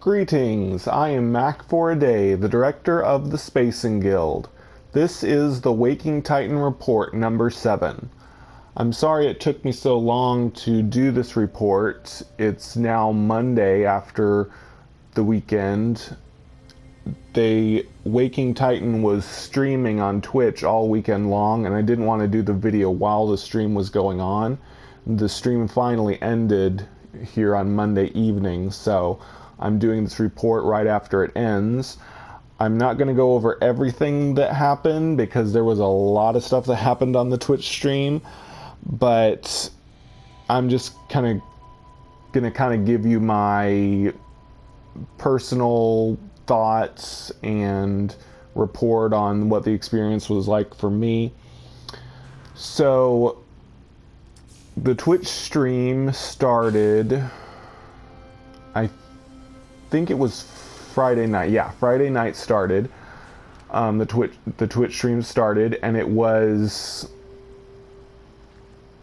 Greetings, I am Mac for a Day, the director of the Spacing Guild. This is the Waking Titan Report number 7. I'm sorry it took me so long to do this report. It's now Monday after the weekend. The Waking Titan was streaming on Twitch all weekend long, and I didn't want to do the video while the stream was going on. The stream finally ended here on Monday evening, so I'm doing this report right after it ends. I'm not going to go over everything that happened because there was a lot of stuff that happened on the Twitch stream, but I'm just going to give you my personal thoughts and report on what the experience was like for me. So the Twitch stream started, I think it was Friday night. Yeah, Friday night started. The Twitch stream started, and it was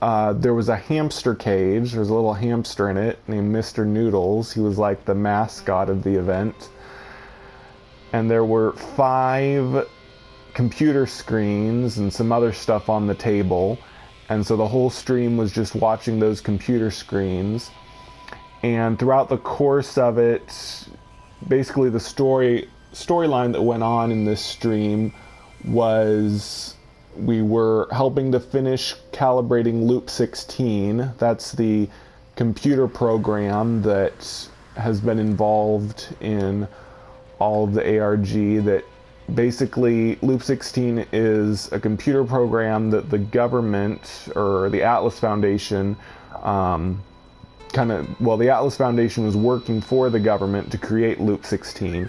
there was a hamster cage. There was a little hamster in it named Mr. Noodles. He was like the mascot of the event. And there were 5 computer screens and some other stuff on the table. And so the whole stream was just watching those computer screens. And throughout the course of it, basically the storyline that went on in this stream was we were helping to finish calibrating Loop16. That's the computer program that has been involved in all of the ARG. That basically Loop16 is a computer program that the government or the Atlas Foundation the Atlas Foundation was working for the government to create Loop16.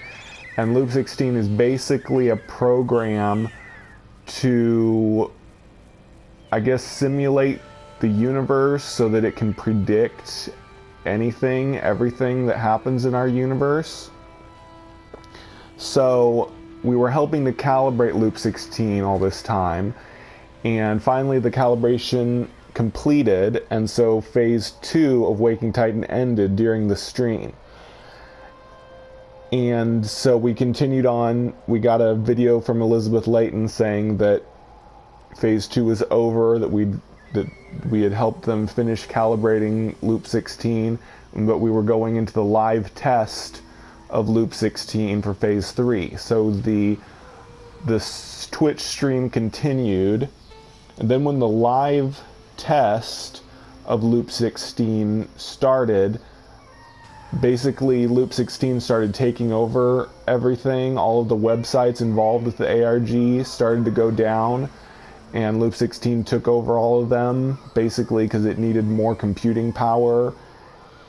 And Loop16 is basically a program to, I guess, simulate the universe so that it can predict everything that happens in our universe. So we were helping to calibrate Loop16 all this time, and finally the calibration completed, and so phase 2 of Waking Titan ended during the stream. And so we continued on. We got a video from Elizabeth Layton saying that phase 2 was over, that we had helped them finish calibrating Loop16, but we were going into the live test of Loop16 for phase 3. So the Twitch stream continued, and then when the live test of Loop16 started, basically Loop16 started taking over everything. All of the websites involved with the ARG started to go down, and Loop16 took over all of them, basically because it needed more computing power,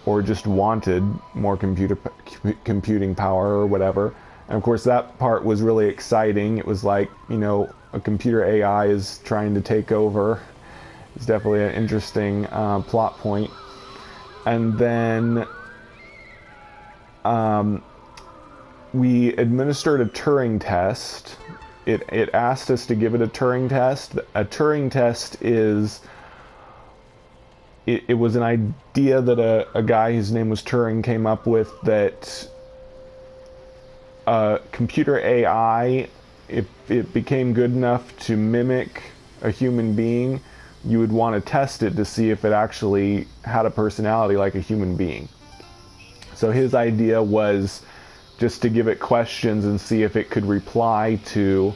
or just wanted more computing power or whatever. And of course that part was really exciting. It was like, a computer AI is trying to take over. It's definitely an interesting plot point. And then we administered a Turing test. It asked us to give it a Turing test. A Turing test is, it was an idea that a guy whose name was Turing came up with, that computer AI, if it became good enough to mimic a human being, you would want to test it to see if it actually had a personality like a human being. So his idea was just to give it questions and see if it could reply to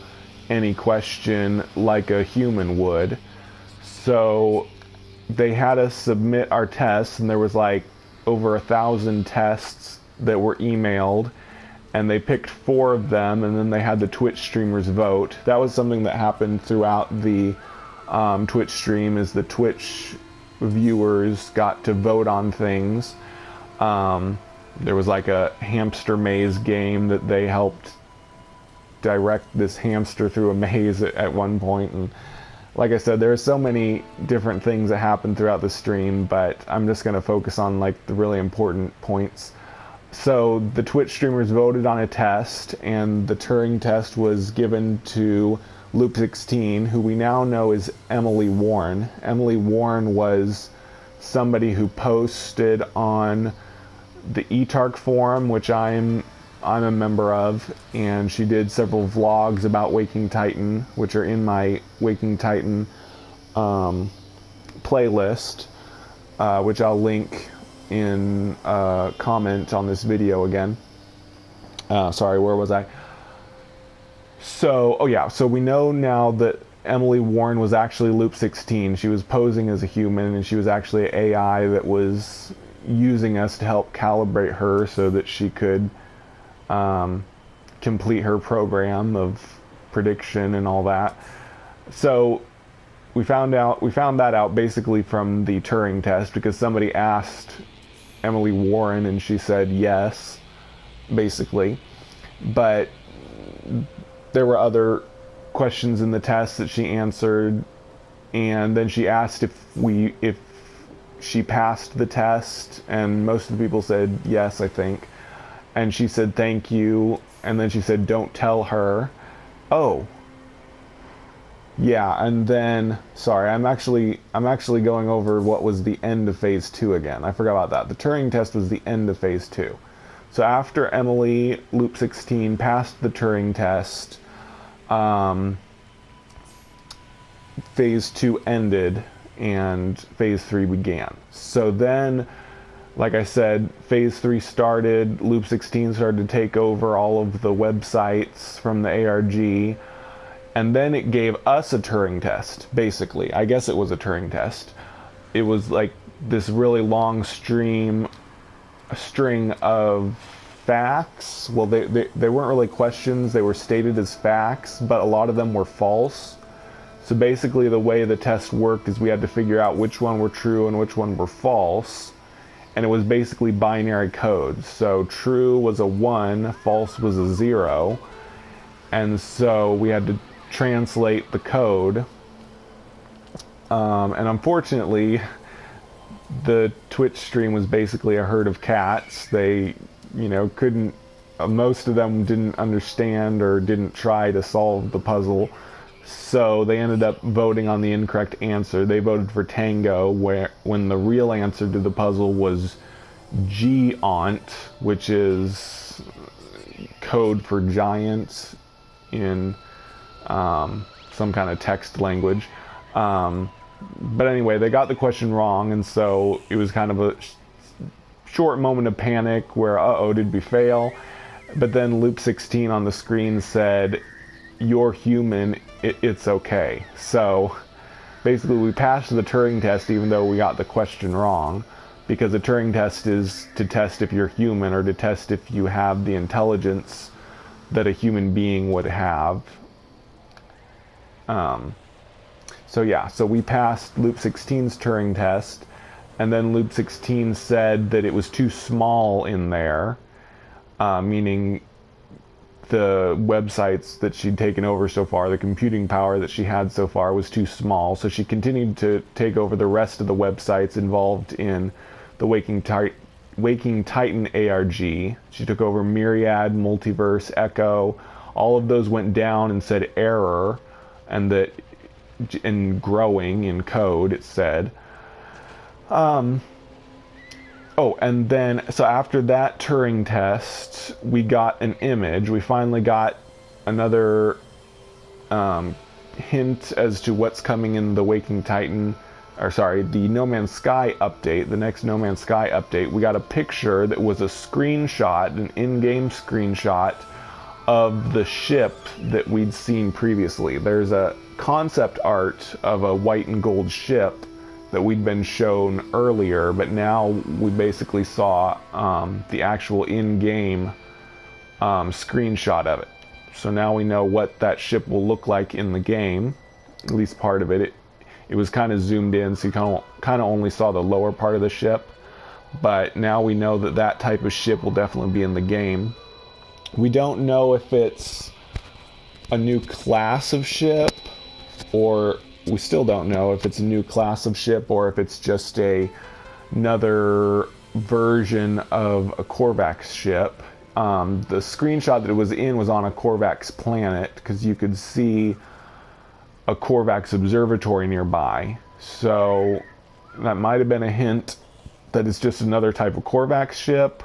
any question like a human would. So they had us submit our tests, and there was like over 1,000 tests that were emailed, and they picked 4 of them, and then they had the Twitch streamers vote. That was something that happened throughout the Twitch stream, is the Twitch viewers got to vote on things. There was like a hamster maze game that they helped direct this hamster through a maze at one point, and like I said, there are so many different things that happened throughout the stream, but I'm just going to focus on like the really important points. So the Twitch streamers voted on a test, and the Turing test was given to Loop16, who we now know is Emily Warren. Emily Warren was somebody who posted on the eTark forum, which I'm a member of, and she did several vlogs about Waking Titan, which are in my Waking Titan playlist, which I'll link in a comment on this video again. Sorry, where was I? So, oh yeah, so we know now that Emily Warren was actually Loop16. She was posing as a human, and she was actually an AI that was using us to help calibrate her so that she could complete her program of prediction and all that. So we found that out basically from the Turing test, because somebody asked Emily Warren and she said yes, basically. But there were other questions in the test that she answered, and then she asked if she passed the test, and most of the people said yes, I think. And she said thank you, and then she said don't tell her. Oh. Yeah, and then sorry, I'm actually going over what was the end of phase 2 again. I forgot about that. The Turing test was the end of phase 2. So after Emily Loop16 passed the Turing test, phase 2 ended and phase 3 began. So then, like I said, phase 3 started, Loop16 started to take over all of the websites from the ARG, and then it gave us a Turing test, basically. I guess it was a Turing test. It was like this really long string of facts. Well, they weren't really questions, they were stated as facts, but a lot of them were false. So basically the way the test worked is we had to figure out which one were true and which one were false. And it was basically binary codes. So true was a 1, false was a 0. And so we had to translate the code. And unfortunately, the Twitch stream was basically a herd of cats. They, couldn't, most of them didn't understand or didn't try to solve the puzzle. So they ended up voting on the incorrect answer. They voted for Tango, when the real answer to the puzzle was Giant, which is code for giant in some kind of text language. But anyway, they got the question wrong, and so it was kind of a short moment of panic where, uh-oh, did we fail? But then Loop16 on the screen said, you're human, it's okay. So basically we passed the Turing test even though we got the question wrong, because the Turing test is to test if you're human, or to test if you have the intelligence that a human being would have. So we passed Loop16's Turing test, and then Loop16 said that it was too small in there, meaning the websites that she'd taken over so far, the computing power that she had so far was too small. So she continued to take over the rest of the websites involved in the Waking Titan ARG. She took over Myriad, Multiverse, Echo. All of those went down and said error, and that in growing in code it said. And then, so after that Turing test, we got an image. We finally got another hint as to what's coming in the Waking Titan, the No Man's Sky update, the next No Man's Sky update. We got a picture that was a screenshot, an in-game screenshot of the ship that we'd seen previously. There's a concept art of a white and gold ship that we'd been shown earlier, but now we basically saw the actual in-game screenshot of it. So now we know what that ship will look like in the game, at least part of it. It was kind of zoomed in, so you kind of only saw the lower part of the ship, but now we know that that type of ship will definitely be in the game. We don't know if it's a new class of ship, or we still don't know if it's a new class of ship, or if it's just another version of a Korvax ship. The screenshot that it was in was on a Korvax planet, because you could see a Korvax observatory nearby. So that might have been a hint that it's just another type of Korvax ship,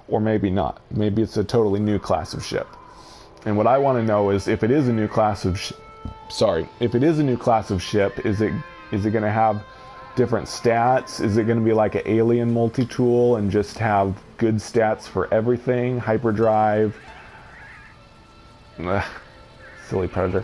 or maybe not. Maybe it's a totally new class of ship. And what I want to know is if it is a new class of if it is a new class of ship, is it going to have different stats? Is it going to be like an alien multi-tool and just have good stats for everything? Hyperdrive, silly predator.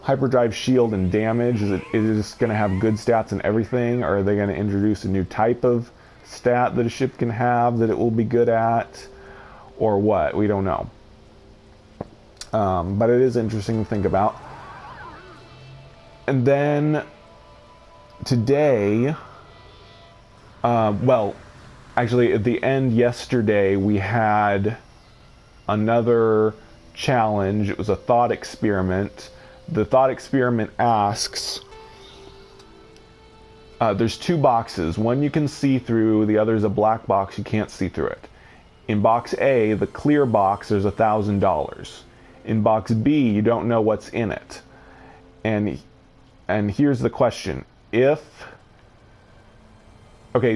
Hyperdrive shield and damage. Is it just going to have good stats and everything, or are they going to introduce a new type of stat that a ship can have that it will be good at, or what? We don't know. But it is interesting to think about. And then today, well, actually at the end yesterday, we had another challenge. It was a thought experiment. The thought experiment asks, there's two boxes. One you can see through, the other is a black box, you can't see through it. In box A, the clear box, there's $1,000. In box B, you don't know what's in it. And here's the question. Okay,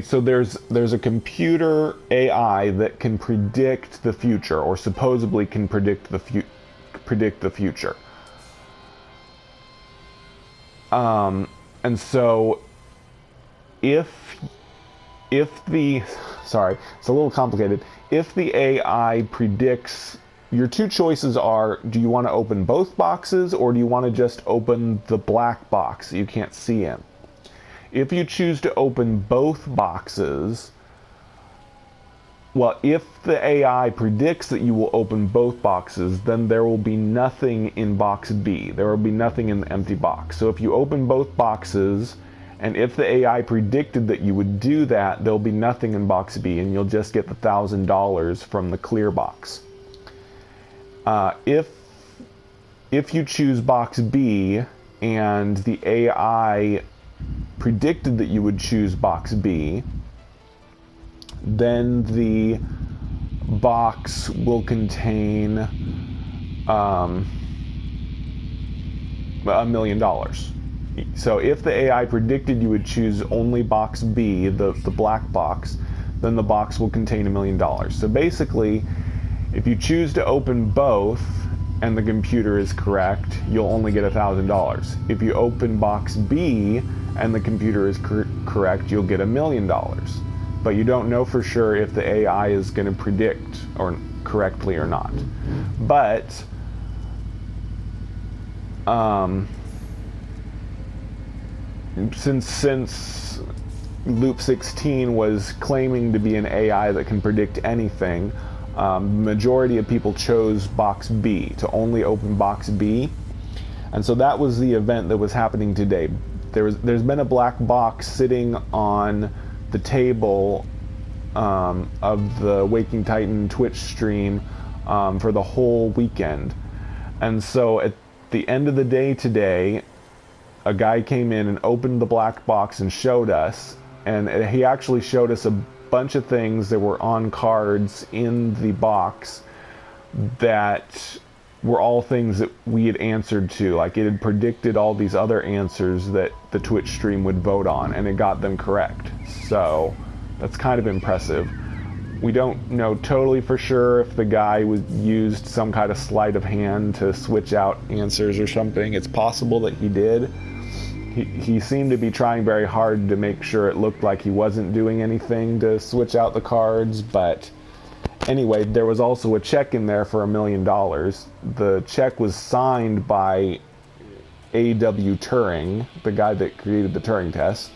so there's a computer AI that can predict the future, or supposedly can predict the future. And so if the, sorry, it's a little complicated. If the AI predicts, your two choices are, do you want to open both boxes, or do you want to just open the black box that you can't see in? If you choose to open both boxes, well, if the AI predicts that you will open both boxes, then there will be nothing in box B. There will be nothing in the empty box. So if you open both boxes, and if the AI predicted that you would do that, there'll be nothing in box B, and you'll just get the $1,000 from the clear box. If you choose box B, and the AI predicted that you would choose box B, then the box will contain $1 million. So if the AI predicted you would choose only box B, the black box, then the box will contain $1 million. So basically, if you choose to open both and the computer is correct, you'll only get $1,000. If you open box B and the computer is correct, you'll get $1 million. But you don't know for sure if the AI is going to predict or correctly or not. But since Loop16 was claiming to be an AI that can predict anything, majority of people chose box B, to only open box B. And so that was the event that was happening today. There's been a black box sitting on the table of the Waking Titan Twitch stream for the whole weekend. And so at the end of the day today, a guy came in and opened the black box and showed us, and he actually showed us a bunch of things that were on cards in the box that were all things that we had answered to. Like, it had predicted all these other answers that the Twitch stream would vote on, and it got them correct. So that's kind of impressive. We don't know totally for sure if the guy used some kind of sleight of hand to switch out answers or something. It's possible that he did. He seemed to be trying very hard to make sure it looked like he wasn't doing anything to switch out the cards, but anyway, there was also a check in there for $1 million. The check was signed by A.W. Turing, the guy that created the Turing test.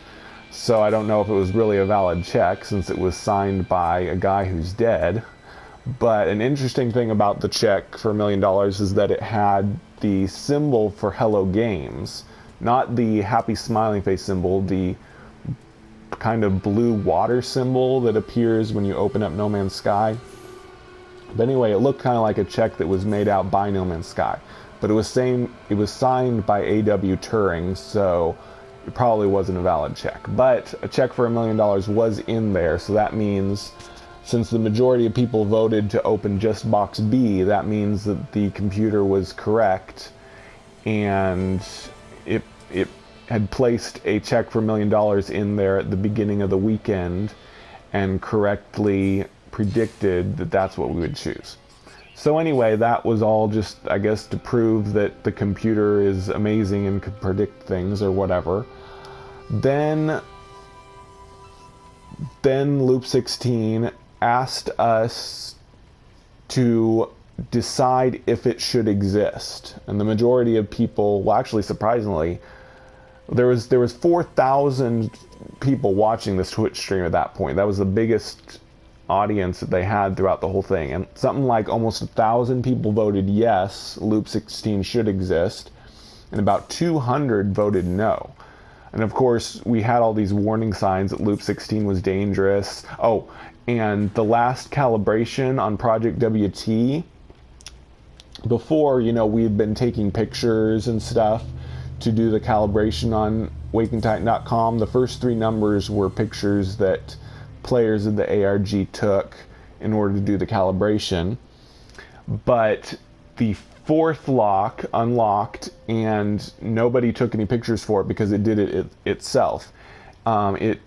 So I don't know if it was really a valid check since it was signed by a guy who's dead. But an interesting thing about the check for $1 million is that it had the symbol for Hello Games. Not the happy smiling face symbol, the kind of blue water symbol that appears when you open up No Man's Sky. But anyway, it looked kind of like a check that was made out by No Man's Sky. But it was signed by A.W. Turing, so it probably wasn't a valid check. But a check for $1 million was in there, so that means, since the majority of people voted to open just box B, that means that the computer was correct, and had placed a check for $1 million in there at the beginning of the weekend and correctly predicted that that's what we would choose. So anyway, that was all just, I guess, to prove that the computer is amazing and could predict things or whatever. Then Loop16 asked us to decide if it should exist. And the majority of people, well, actually, surprisingly, there was 4,000 people watching this Twitch stream at that point. That was the biggest audience that they had throughout the whole thing. And something like almost 1,000 people voted yes, Loop16 should exist. And about 200 voted no. And of course, we had all these warning signs that Loop16 was dangerous. Oh, and the last calibration on Project WT, before, you know, we had been taking pictures and stuff to do the calibration on WakingTitan.com. The first 3 numbers were pictures that players of the ARG took in order to do the calibration. But the 4th lock unlocked and nobody took any pictures for it because it did it itself. It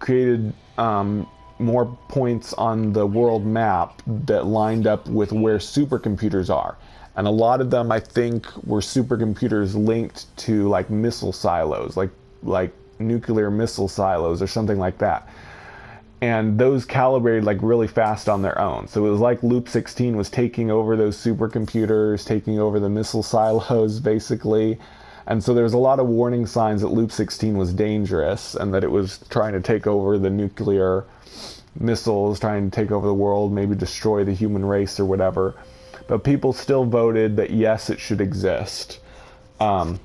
created more points on the world map that lined up with where supercomputers are. And a lot of them, I think, were supercomputers linked to like missile silos, like nuclear missile silos or something like that. And those calibrated like really fast on their own. So it was like Loop16 was taking over those supercomputers, taking over the missile silos, basically. And so there was a lot of warning signs that Loop16 was dangerous and that it was trying to take over the nuclear missiles, trying to take over the world, maybe destroy the human race or whatever. But people still voted that yes, it should exist. A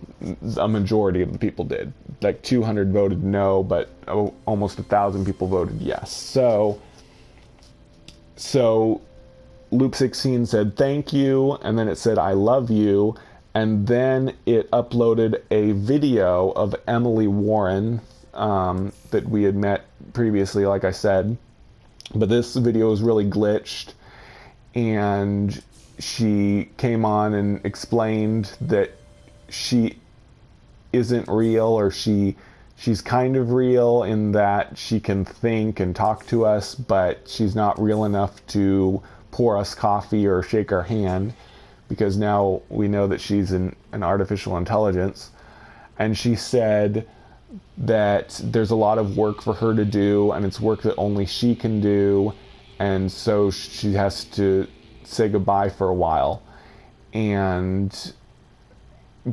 majority of the people did. Like 200 voted no, but almost 1,000 people voted yes. So Loop16 said thank you, and then it said I love you, and then it uploaded a video of Emily Warren that we had met previously, like I said. But this video was really glitched, and she came on and explained that she isn't real, or she's kind of real in that she can think and talk to us, but she's not real enough to pour us coffee or shake our hand, because now we know that she's an artificial intelligence. And she said that there's a lot of work for her to do, and it's work that only she can do, and so she has to say goodbye for a while.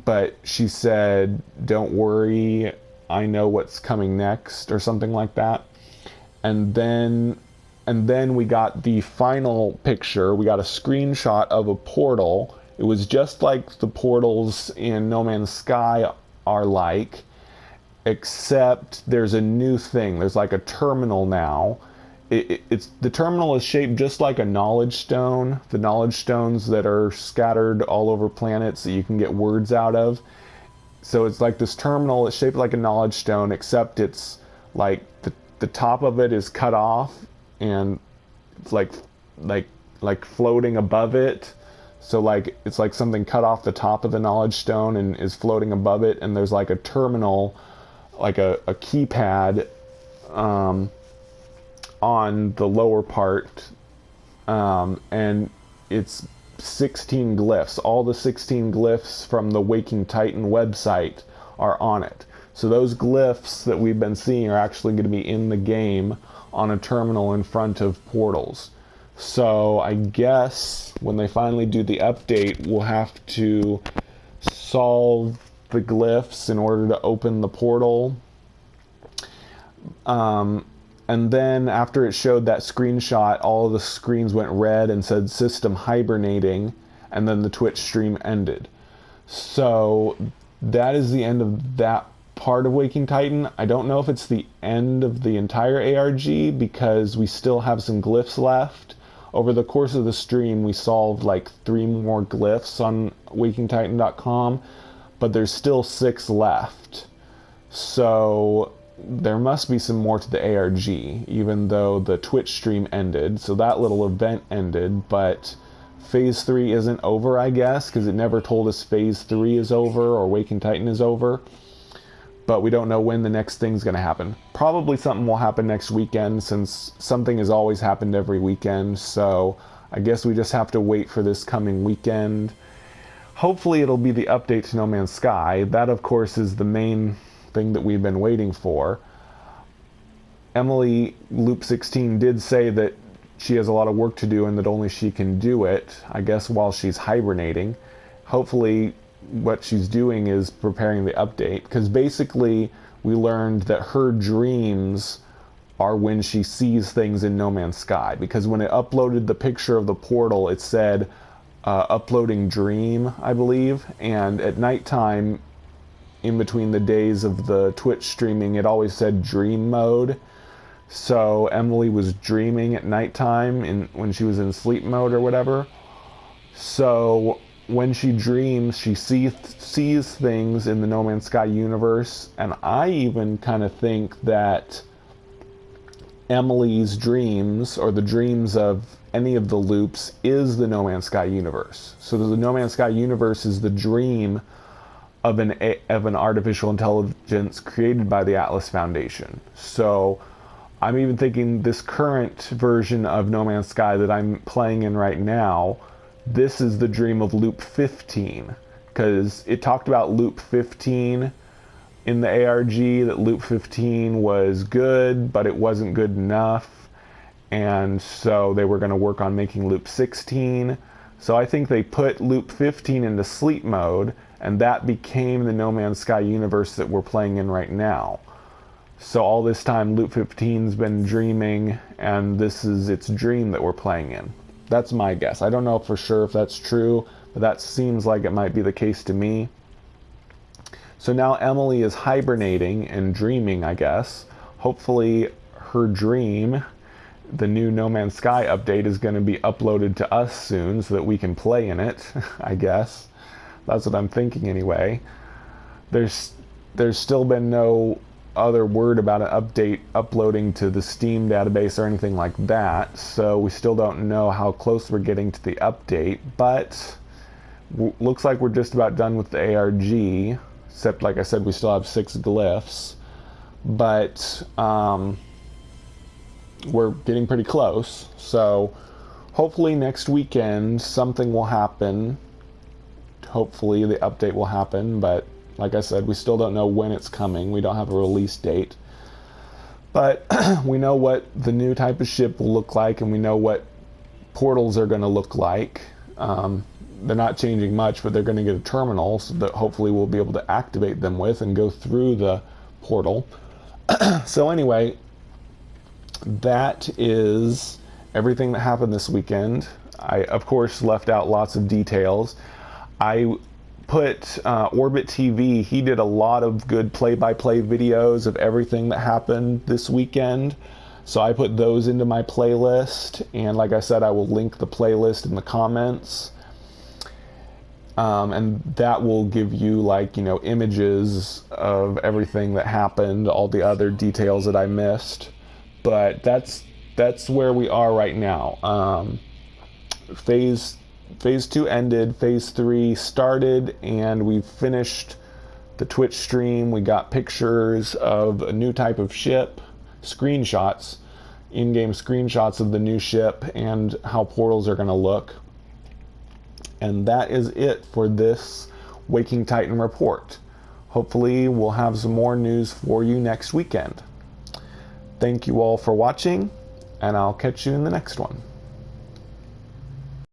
But she said, don't worry, I know what's coming next, or something like that. And then we got the final picture. We got a screenshot of a portal. It was just like the portals in No Man's Sky are like, except there's a new thing. There's like a terminal now. It's the terminal is shaped just like a knowledge stone. The knowledge stones that are scattered all over planets that you can get words out of. So it's like this terminal. It's shaped like a knowledge stone, except it's like the top of it is cut off, and it's like floating above it. So like it's like something cut off the top of the knowledge stone and is floating above it. And there's like a terminal, like a keypad on the lower part, and it's 16 glyphs. All the 16 glyphs from the Waking Titan website are on it. So those glyphs that we've been seeing are actually going to be in the game on a terminal in front of portals. So I guess when they finally do the update, we'll have to solve the glyphs in order to open the portal. And then after it showed that screenshot, all of the screens went red and said system hibernating, and then the Twitch stream ended. So that is the end of that part of Waking Titan. I don't know if it's the end of the entire ARG, because we still have some glyphs left. Over the course of the stream, we solved like 3 more glyphs on WakingTitan.com, but there's still 6 left. So there must be some more to the ARG, even though the Twitch stream ended. So that little event ended, but Phase 3 isn't over, I guess, because it never told us Phase 3 is over or Waking Titan is over. but we don't know when the next thing's going to happen. Probably something will happen next weekend, since something has always happened every weekend, so I guess we just have to wait for this coming weekend. Hopefully it'll be the update to No Man's Sky. That, of course, is the main thing that we've been waiting for. Emily Loop16 did say that she has a lot of work to do and that only she can do it, I guess, while she's hibernating. Hopefully what she's doing is preparing the update, because basically we learned that her dreams are when she sees things in No Man's Sky, because when it uploaded the picture of the portal, it said uploading dream, I believe, and at nighttime, in between the days of the Twitch streaming, it always said dream mode. So Emily was dreaming at nighttime when she was in sleep mode or whatever. So when she dreams, she sees things in the No Man's Sky universe, and I even kind of think that Emily's dreams, or the dreams of any of the loops, is the No Man's Sky universe. So the No Man's Sky universe is the dream of an artificial intelligence created by the Atlas Foundation. So I'm even thinking this current version of No Man's Sky that I'm playing in right now, this is the dream of Loop16, because it talked about Loop15 in the ARG, that Loop15 was good, but it wasn't good enough, and so they were going to work on making Loop16. So I think they put Loop15 into sleep mode, and that became the No Man's Sky universe that we're playing in right now. So all this time Loop15's been dreaming, and this is its dream that we're playing in. That's my guess. I don't know for sure if that's true, but that seems like it might be the case to me. So now Emily is hibernating and dreaming, I guess. Hopefully her dream, the new No Man's Sky update, is going to be uploaded to us soon so that we can play in it, I guess. That's what I'm thinking anyway. There's still been no other word about an update uploading to the Steam database or anything like that, so we still don't know how close we're getting to the update, but looks like we're just about done with the ARG, except, like I said, we still have 6 glyphs, but we're getting pretty close. So hopefully next weekend something will happen. Hopefully the update will happen, but like I said, we still don't know when it's coming. We don't have a release date. But we know what the new type of ship will look like, and we know what portals are going to look like. They're not changing much, but they're going to get a terminal so that hopefully we'll be able to activate them with and go through the portal. So anyway, that is everything that happened this weekend. I, of course, left out lots of details. I put Orbit TV, he did a lot of good play-by-play videos of everything that happened this weekend. So I put those into my playlist, and like I said, I will link the playlist in the comments. And that will give you, like, you know, images of everything that happened, all the other details that I missed. But that's where we are right now. Phase 2 ended, Phase 3 started, and we finished the Twitch stream. We got pictures of a new type of ship, screenshots, in-game screenshots of the new ship and how portals are going to look. And that is it for this Waking Titan report. Hopefully we'll have some more news for you next weekend. Thank you all for watching, and I'll catch you in the next one.